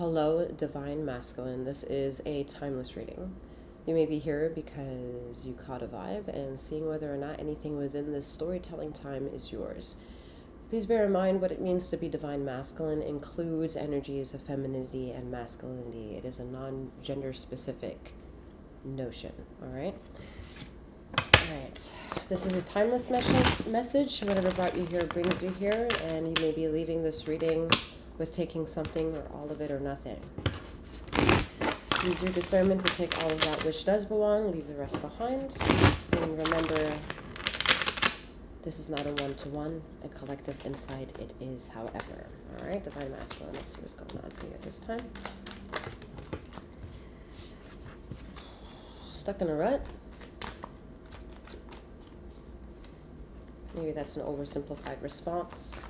Hello, Divine Masculine. This is a timeless reading. You may be here because you caught a vibe and seeing whether or not anything within this storytelling time is yours. Please bear in mind what it means to be Divine Masculine includes energies of femininity and masculinity. It is a non-gender specific notion, all right? Alright, this is a timeless message. Whatever brought you here brings you here, and you may be leaving this reading with taking something or all of it or nothing. Use your discernment to take all of that which does belong, leave the rest behind. And remember, this is not a one-to-one, a collective insight it is, however. Alright, Divine Masculine, let's see what's going on for you this time. Stuck in a rut? Maybe that's an oversimplified response.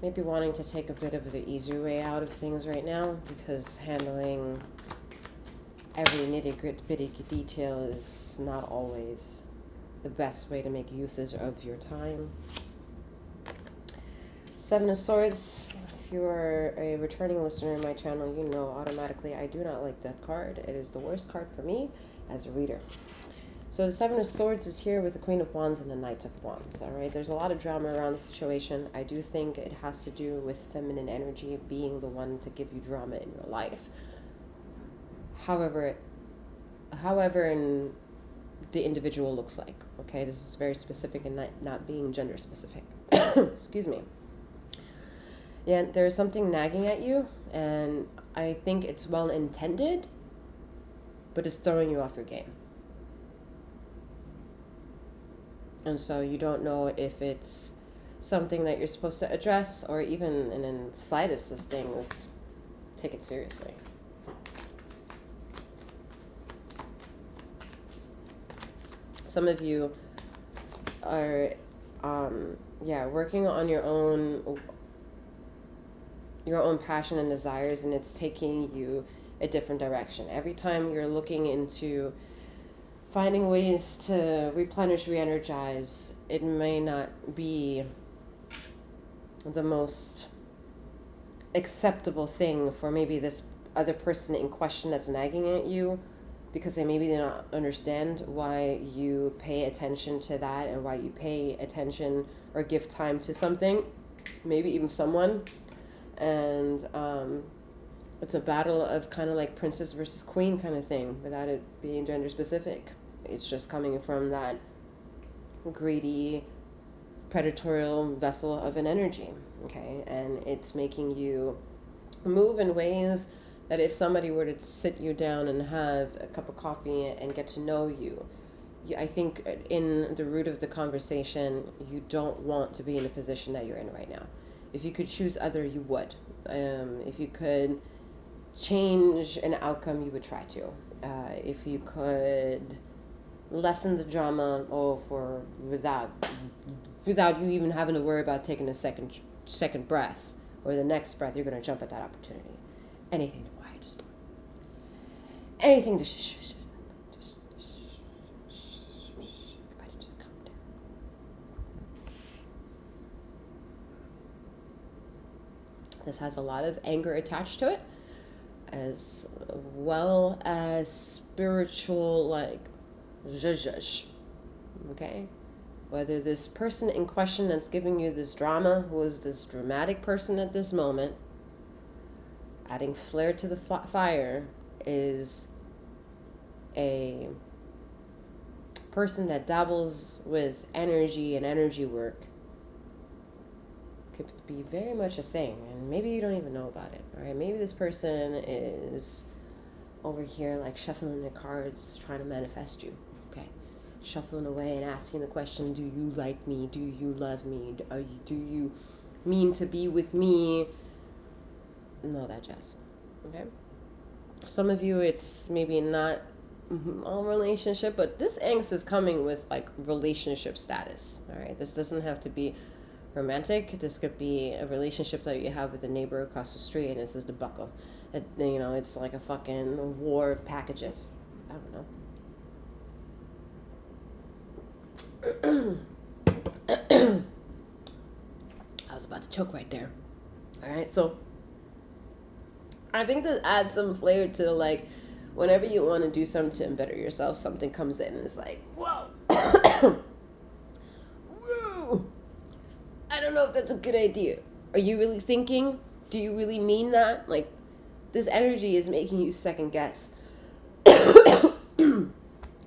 Maybe wanting to take a bit of the easier way out of things right now because handling every nitty-gritty detail is not always the best way to make uses of your time. Seven of Swords. If you are a returning listener in my channel, you know automatically I do not like that card. It is the worst card for me as a reader. So the Seven of Swords is here with the Queen of Wands and the Knight of Wands, all right? There's a lot of drama around the situation. I do think it has to do with feminine energy being the one to give you drama in your life. However the individual looks like, okay? This is very specific and not being gender specific. Excuse me. Yeah, there's something nagging at you, and I think it's well-intended, but it's throwing you off your game. And so you don't know if it's something that you're supposed to address, or even in the slightest of things, take it seriously. Some of you are, working on your own passion and desires, and it's taking you a different direction. Every time you're looking into finding ways to replenish, re-energize, it may not be the most acceptable thing for maybe this other person in question that's nagging at you, because they don't understand why you pay attention to that and why you pay attention or give time to something, maybe even someone. And it's a battle of kind of like princess versus queen kind of thing without it being gender specific. It's just coming from that greedy, predatorial vessel of an energy, okay? And it's making you move in ways that if somebody were to sit you down and have a cup of coffee and get to know you, I think in the root of the conversation, you don't want to be in the position that you're in right now. If you could choose other, you would. If you could change an outcome, you would try to. If you could lessen the drama without you even having to worry about taking a second breath, or the next breath, you're going to jump at that opportunity. Anything to quiet the storm. Anything to everybody just calm down. This has a lot of anger attached to it, as well as spiritual, zhuzh. Okay? Whether this person in question that's giving you this drama was this dramatic person at this moment, adding flare to the fire, is a person that dabbles with energy and energy work, could be very much a thing, and maybe you don't even know about it, all right? Maybe this person is over here shuffling their cards, trying to manifest you, okay? Shuffling away and asking the question, do you like me? Do you love me? Do you mean to be with me? And all that jazz, okay? Some of you, it's maybe not all relationship, but this angst is coming with relationship status, all right? This doesn't have to be romantic. This could be a relationship that you have with a neighbor across the street, and it's just a buckle. It's like a fucking war of packages. I don't know. I was about to choke right there. All right, so I think that adds some flair to, like, whenever you want to do something to better yourself, something comes in and it's like, whoa. Whoa. I don't know if that's a good idea. Are you really thinking? Do you really mean that? Like, this energy is making you second guess.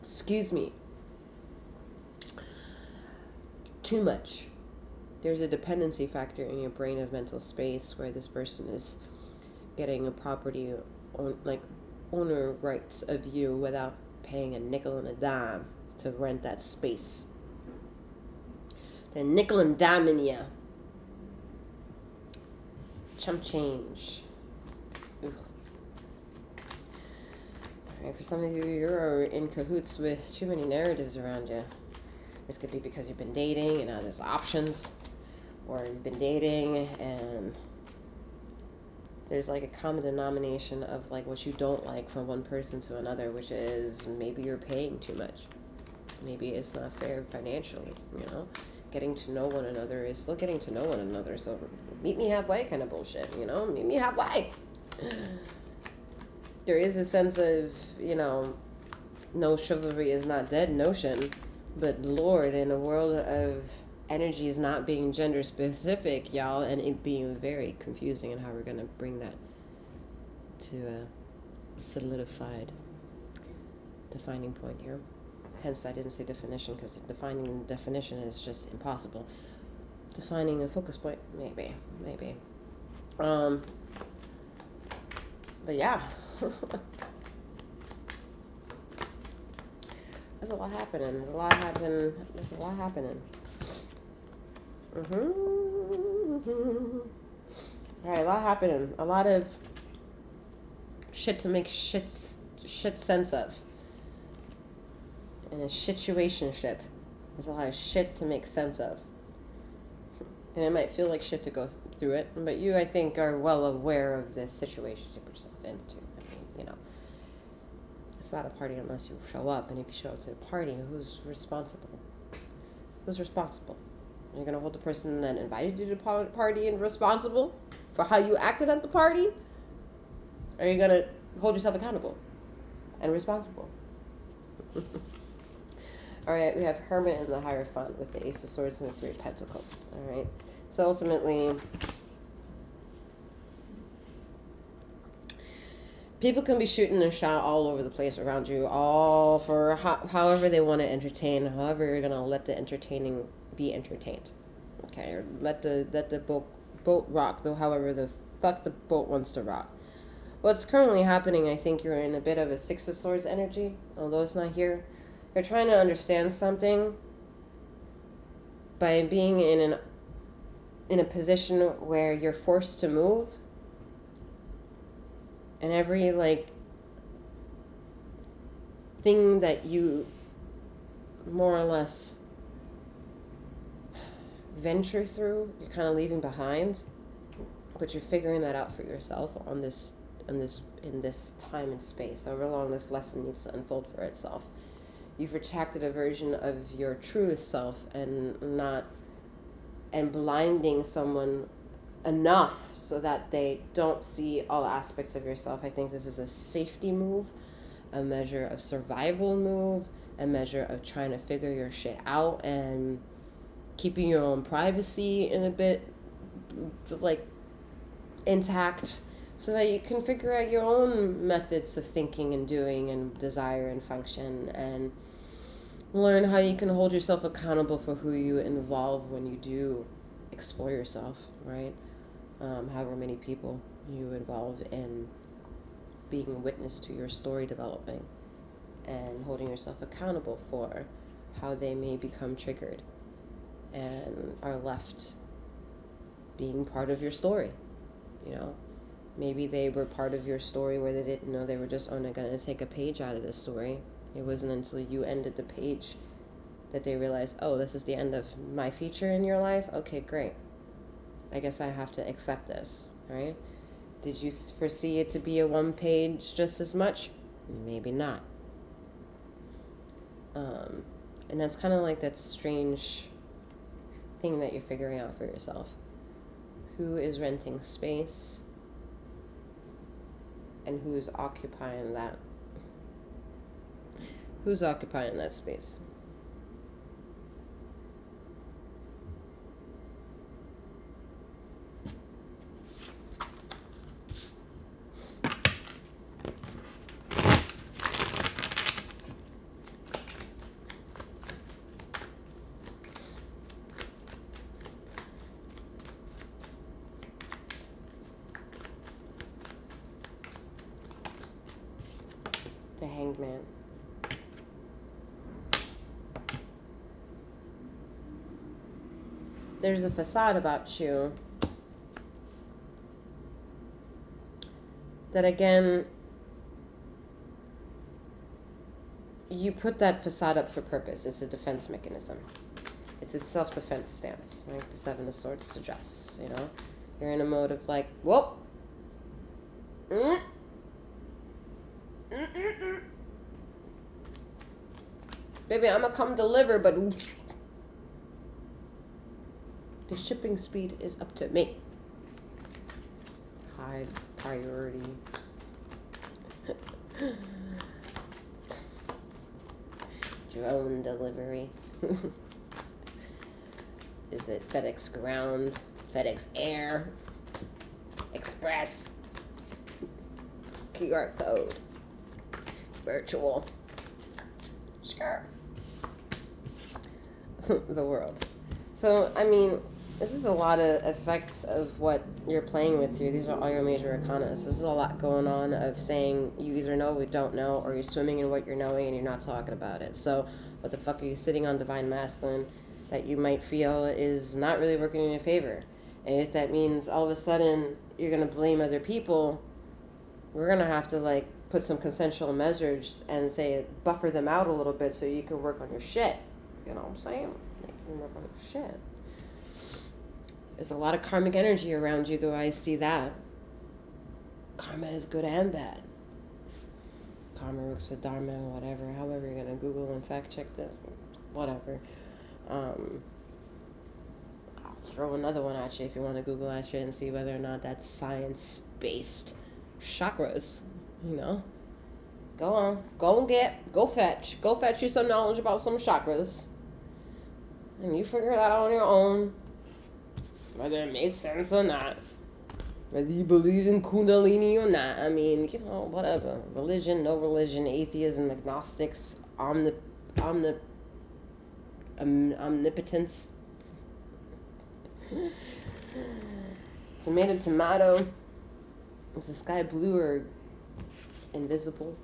Excuse me. Too much. There's a dependency factor in your brain of mental space where this person is getting a property, owner rights of you without paying a nickel and a dime to rent that space. They're nickel and diming you. Chump change. Ugh. Alright, for some of you, you're in cahoots with too many narratives around you. This could be because you've been dating and now there's options. Or you've been dating and there's like a common denomination of like what you don't like from one person to another, which is maybe you're paying too much. Maybe it's not fair financially, you know? Getting to know one another is still getting to know one another. So meet me halfway kind of bullshit, you know? Meet me halfway. There is a sense of, you know, no chivalry is not dead notion. But Lord, in a world of energies not being gender specific, y'all, and it being very confusing and how we're going to bring that to a solidified defining point here. Hence, I didn't say definition, because defining definition is just impossible. Defining a focus point, maybe. But yeah. There's a lot happening. There's a lot happening. All right, a lot happening. A lot of shit to make shit sense of. In a situationship, there's a lot of shit to make sense of. And it might feel like shit to go through it, but you, I think, are well aware of the situations you put yourself into. I mean, you know, it's not a party unless you show up, and if you show up to the party, who's responsible? Who's responsible? Are you going to hold the person that invited you to the party and responsible for how you acted at the party? Or are you going to hold yourself accountable and responsible? All right, we have Hermit in the Hierophant with the Ace of Swords and the Three of Pentacles. All right, so ultimately, people can be shooting their shot all over the place around you, all for however they want to entertain, however you're going to let the entertaining be entertained. Okay, or let the boat rock, though however the fuck the boat wants to rock. What's currently happening, I think you're in a bit of a Six of Swords energy, although it's not here. You're trying to understand something by being in a position where you're forced to move, and every like thing that you more or less venture through, you're kind of leaving behind, but you're figuring that out for yourself in this time and space, however long this lesson needs to unfold for itself. You've retracted a version of your truest self and blinding someone enough so that they don't see all aspects of yourself. I think this is a safety move, a measure of survival move, a measure of trying to figure your shit out and keeping your own privacy in a bit like intact, so that you can figure out your own methods of thinking and doing and desire and function, and learn how you can hold yourself accountable for who you involve when you do explore yourself, right? However many people you involve in being a witness to your story developing, and holding yourself accountable for how they may become triggered and are left being part of your story, you know? Maybe they were part of your story where they didn't know they were just only going to take a page out of the story. It wasn't until you ended the page that they realized, oh, this is the end of my feature in your life? Okay, great. I guess I have to accept this, right? Did you foresee it to be a one page just as much? Maybe not. And that's kind of like that strange thing that you're figuring out for yourself. Who is renting space? and who's occupying that. Who's occupying that space? The Hanged Man. There's a facade about you that, again, you put that facade up for purpose. It's a defense mechanism. It's a self-defense stance, like the Seven of Swords suggests, you know? You're in a mode of like, whoop! Baby, I'm gonna come deliver, but the shipping speed is up to me. High priority. Drone delivery. Is it FedEx Ground, FedEx Air, Express, QR code, virtual, sure. The world. So, I mean, this is a lot of effects of what you're playing with here. These are all your major arcanas. This is a lot going on of saying you either know or don't know, or you're swimming in what you're knowing and you're not talking about it. So, what the fuck are you sitting on Divine Masculine that you might feel is not really working in your favor? And if that means all of a sudden you're going to blame other people, we're going to have to, like, put some consensual measures and say buffer them out a little bit so you can work on your shit. You know what I'm saying? Make you work on your shit. There's a lot of karmic energy around you, though I see that. Karma is good and bad. Karma works with Dharma, whatever. However you're going to Google and fact check this. Whatever. I'll throw another one at you if you want to Google that shit and see whether or not that's science-based chakras. You know? Go on. Go fetch you some knowledge about some chakras. And you figure it out on your own. Whether it makes sense or not. Whether you believe in Kundalini or not. I mean, you know, whatever. Religion, no religion, atheism, agnostics, omnipotence. Tomato. Is the sky blue or invisible?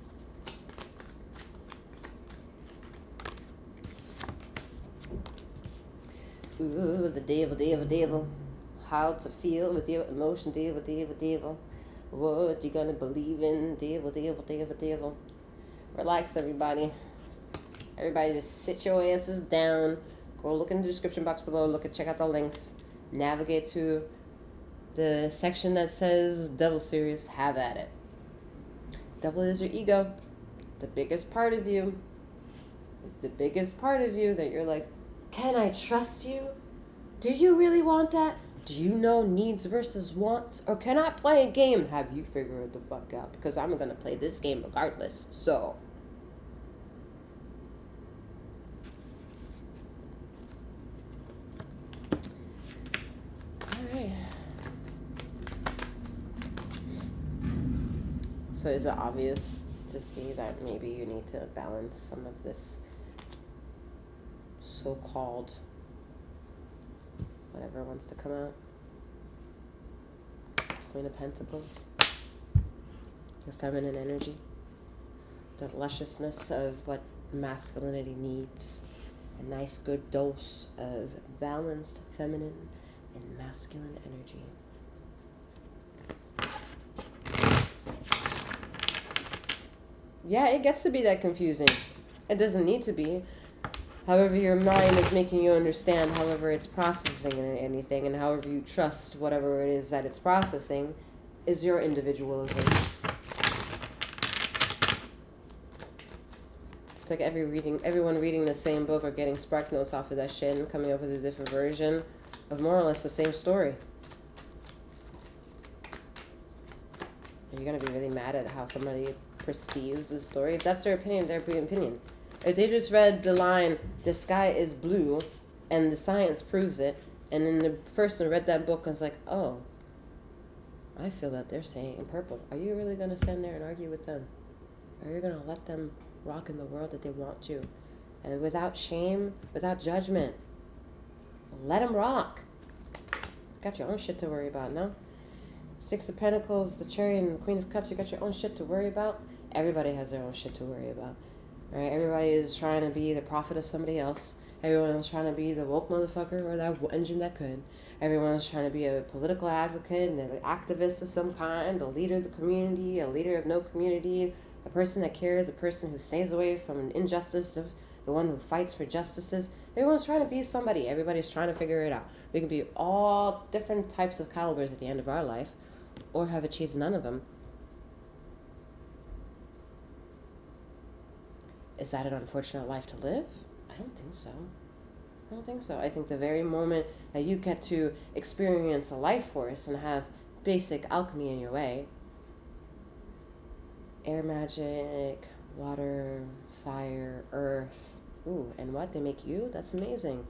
Ooh, the devil. How to feel with your emotion, devil. What you gonna believe in, devil. Relax, everybody. Everybody just sit your asses down. Go look in the description box below. Check out the links. Navigate to the section that says Devil Series. Have at it. Devil is your ego. The biggest part of you. The biggest part of you that you're like, can I trust you? Do you really want that? Do you know needs versus wants? Or can I play a game and have you figure it the fuck out? Because I'm going to play this game regardless. So. Alright. So is it obvious to see that maybe you need to balance some of this so-called whatever wants to come out? Queen of Pentacles. Your feminine energy. The lusciousness of what masculinity needs. A nice good dose of balanced feminine and masculine energy. Yeah, it gets to be that confusing. It doesn't need to be. However your mind is making you understand, however it's processing anything, and however you trust whatever it is that it's processing, is your individualism. It's like everyone reading the same book or getting spark notes off of that shit and coming up with a different version of more or less the same story. Are you going to be really mad at how somebody perceives the story? If that's their opinion, their opinion. If they just read the line, the sky is blue, and the science proves it, and then the person read that book and was like, oh, I feel that they're saying in purple. Are you really going to stand there and argue with them? Are you going to let them rock in the world that they want to? And without shame, without judgment, let them rock. Got your own shit to worry about, no? Six of Pentacles, the Chariot, and the Queen of Cups, you got your own shit to worry about. Everybody has their own shit to worry about. Right? Everybody is trying to be the prophet of somebody else. Everyone's trying to be the woke motherfucker or that engine that could. Everyone's trying to be a political advocate and an activist of some kind, a leader of the community, a leader of no community, a person that cares, a person who stays away from an injustice, the one who fights for justices. Everyone's trying to be somebody. Everybody's trying to figure it out. We can be all different types of calibers at the end of our life, or have achieved none of them. Is that an unfortunate life to live? I don't think so. I don't think so. I think the very moment that you get to experience a life force and have basic alchemy in your way, air magic, water, fire, earth, ooh, and what? They make you? That's amazing.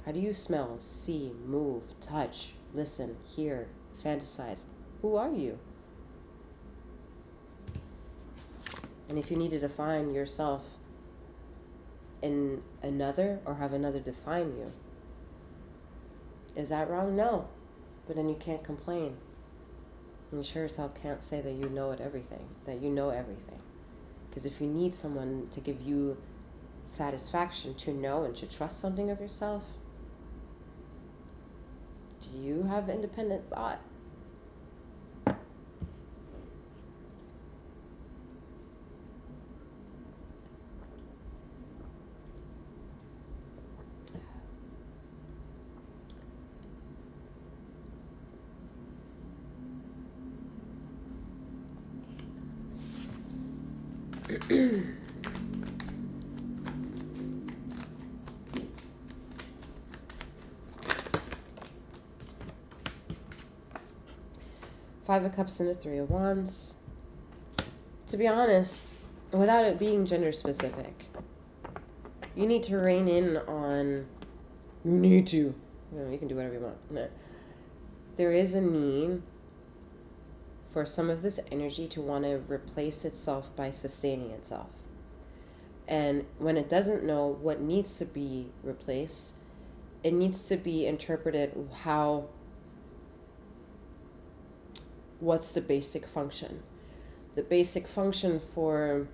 How do you smell, see, move, touch, listen, hear, fantasize? Who are you? And if you need to define yourself in another or have another define you, is that wrong? No. But then you can't complain. And you sure as hell can't say that you know everything, that you know everything. Because if you need someone to give you satisfaction to know and to trust something of yourself, do you have independent thought? Five of Cups and the Three of Wands. To be honest, without it being gender specific, you need to rein in on, you need to, you can do whatever you want. No. There is a need for some of this energy to want to replace itself by sustaining itself. And when it doesn't know what needs to be replaced, it needs to be interpreted what's the basic function. The basic function for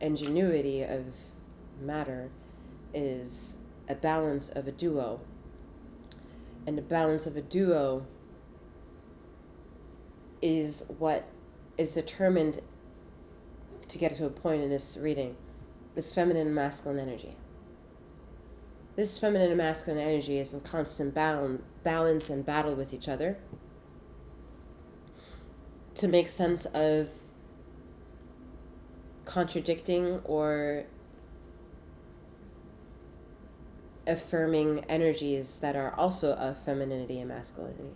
ingenuity of matter is a balance of a duo. And the balance of a duo is what is determined to get to a point in this reading. It's feminine and masculine energy. This feminine and masculine energy is in constant balance and battle with each other to make sense of contradicting or affirming energies that are also of femininity and masculinity.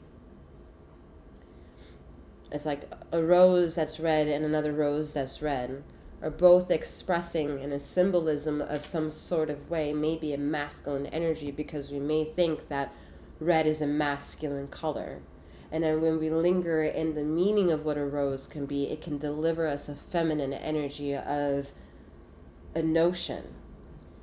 It's like a rose that's red and another rose that's red are both expressing in a symbolism of some sort of way, maybe a masculine energy, because we may think that red is a masculine color. And then when we linger in the meaning of what a rose can be, it can deliver us a feminine energy of a notion.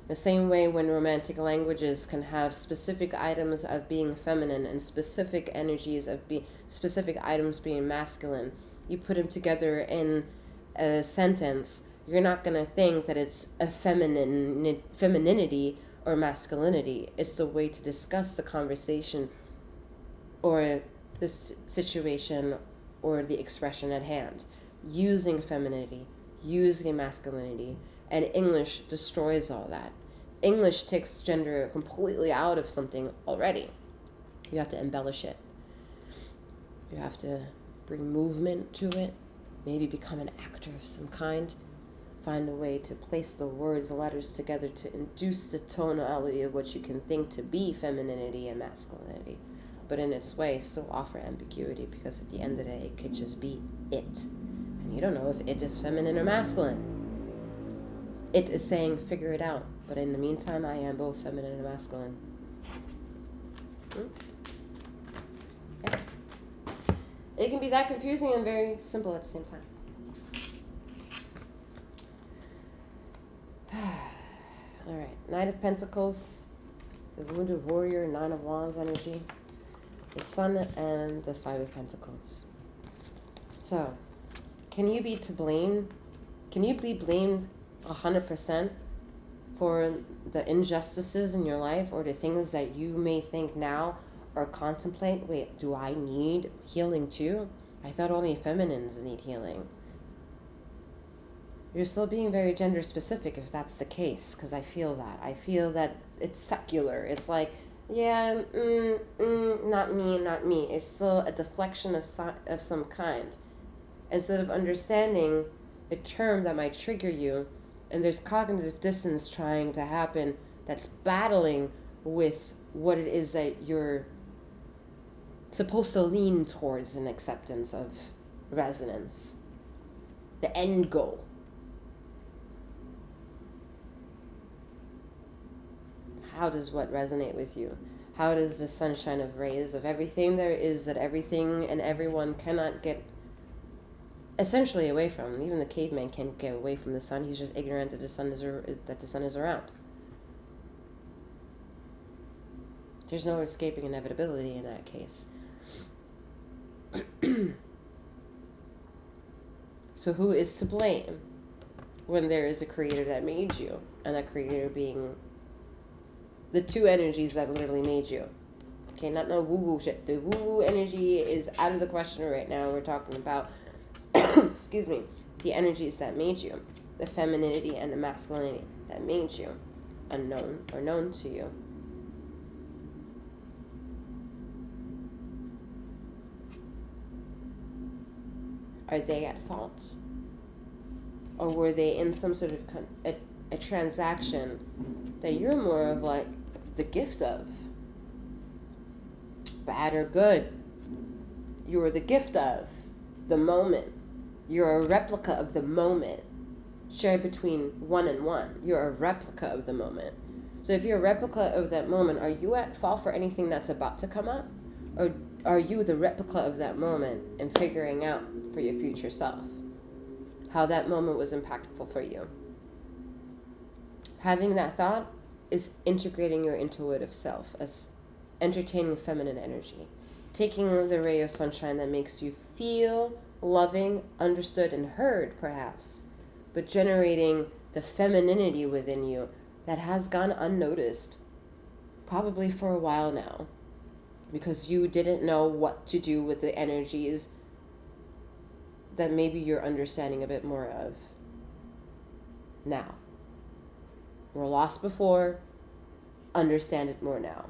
The same way when romantic languages can have specific items of being feminine and specific energies of specific items being masculine, you put them together in a sentence, you're not going to think that it's a femininity or masculinity. It's the way to discuss the conversation or this situation or the expression at hand, using femininity, using masculinity, and English destroys all that. English takes gender completely out of something already. You have to embellish it. You have to bring movement to it, maybe become an actor of some kind, find a way to place the words, the letters together to induce the tonality of what you can think to be femininity and masculinity. but in its way still offer ambiguity, because at the end of the day it could just be it. And you don't know if it is feminine or masculine. It is saying figure it out, but in the meantime I am both feminine and masculine. Yeah. It can be that confusing and very simple at the same time. All right, Knight of Pentacles, the Wounded Warrior, Nine of Wands energy, the Sun, and the Five of Pentacles. So, can you be to blame? Can you be blamed 100% for the injustices in your life, or the things that you may think now or contemplate? Wait, do I need healing too? I thought only feminines need healing. You're still being very gender specific if that's the case, because I feel that it's secular. It's like, yeah, not me. It's still a deflection of some kind. Instead of understanding a term that might trigger you, and there's cognitive dissonance trying to happen that's battling with what it is that you're supposed to lean towards in acceptance of resonance, the end goal. How does what resonate with you? How does the sunshine of rays of everything there is that everything and everyone cannot get essentially away from? Even the caveman can't get away from the sun. He's just ignorant that the sun is around. There's no escaping inevitability in that case. So who is to blame when there is a creator that made you, and that creator being the two energies that literally made you? Okay, not no woo-woo shit. The woo-woo energy is out of the question right now. We're talking about, excuse me, the energies that made you, the femininity and the masculinity that made you, unknown or known to you. Are they at fault? Or were they in some sort of a transaction that you're more of like the gift of? Bad or good, you are the gift of the moment. You're a replica of the moment, shared between one and one. You're a replica of the moment. So if you're a replica of that moment, are you at fault for anything that's about to come up? Or are you the replica of that moment and figuring out for your future self how that moment was impactful for you? Having that thought is integrating your intuitive self as entertaining feminine energy, taking the ray of sunshine that makes you feel loving, understood, and heard, perhaps, but generating the femininity within you that has gone unnoticed, probably for a while now, because you didn't know what to do with the energies that maybe you're understanding a bit more of now. Were lost before, understand it more now.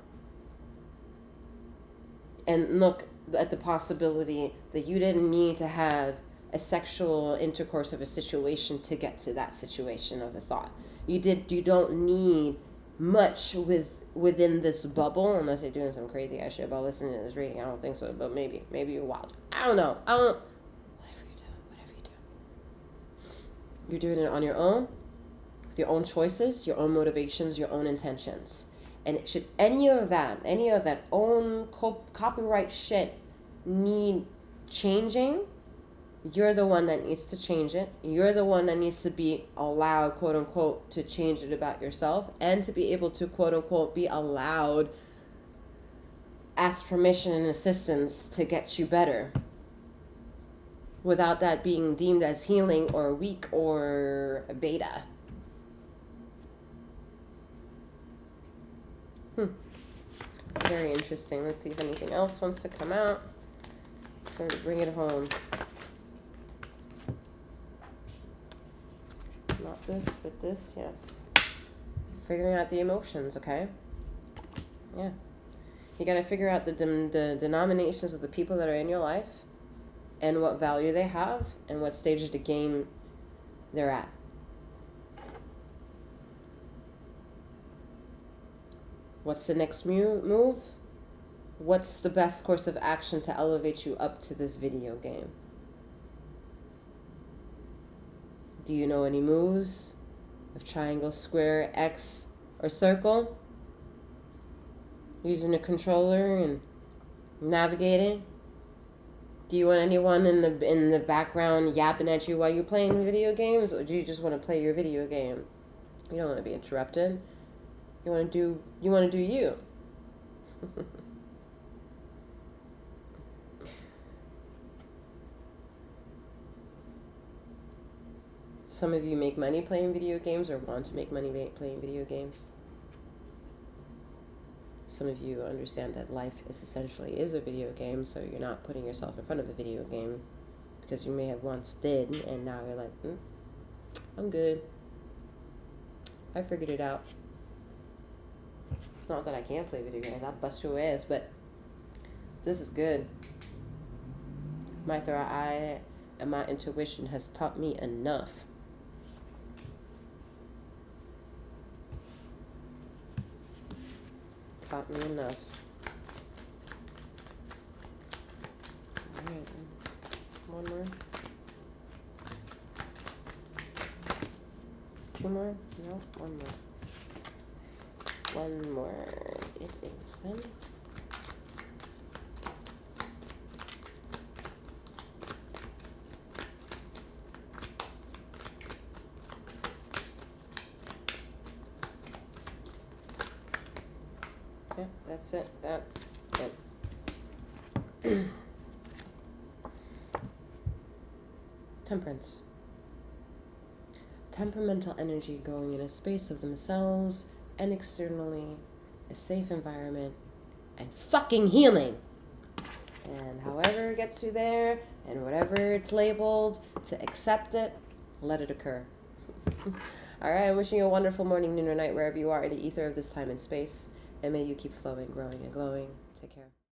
And look at the possibility that you didn't need to have a sexual intercourse of a situation to get to that situation of a thought. You don't need much within this bubble, unless you're doing some crazy ass shit about listening to this reading. I don't think so, but maybe you're wild. I don't know. Whatever you do. You're doing it on your own, with your own choices, your own motivations, your own intentions. And should any of that own copyright shit need changing, you're the one that needs to change it. You're the one that needs to be allowed, quote unquote, to change it about yourself, and to be able to, quote unquote, be allowed, ask permission and assistance to get you better, without that being deemed as healing or weak or a beta. Very interesting. Let's see if anything else wants to come out. So bring it home. Not this, but this, yes. Figuring out the emotions, okay? Yeah. You gotta figure out the denominations of the people that are in your life, and what value they have, and what stage of the game they're at. What's the next move? What's the best course of action to elevate you up to this video game? Do you know any moves of triangle, square, X, or circle? Using a controller and navigating? Do you want anyone in the background yapping at you while you're playing video games, or do you just want to play your video game? You don't want to be interrupted. You want to do you. Some of you make money playing video games or want to make money playing video games. Some of you understand that life essentially is a video game, so you're not putting yourself in front of a video game because you may have once did, and now you're like, I'm good. I figured it out. Not that I can't play video games. I'll bust your ass, but this is good. My third eye and my intuition has taught me enough. Taught me enough. Alright, one more. Two more? No, one more. One more. It is then. Yeah, that's it. That's it. Temperance. Temperamental energy going in a space of themselves and externally, a safe environment, and fucking healing. And however it gets you there, and whatever it's labeled, to accept it, let it occur. Alright, I'm wishing you a wonderful morning, noon, or night, wherever you are in the ether of this time and space. And may you keep flowing, growing, and glowing. Take care.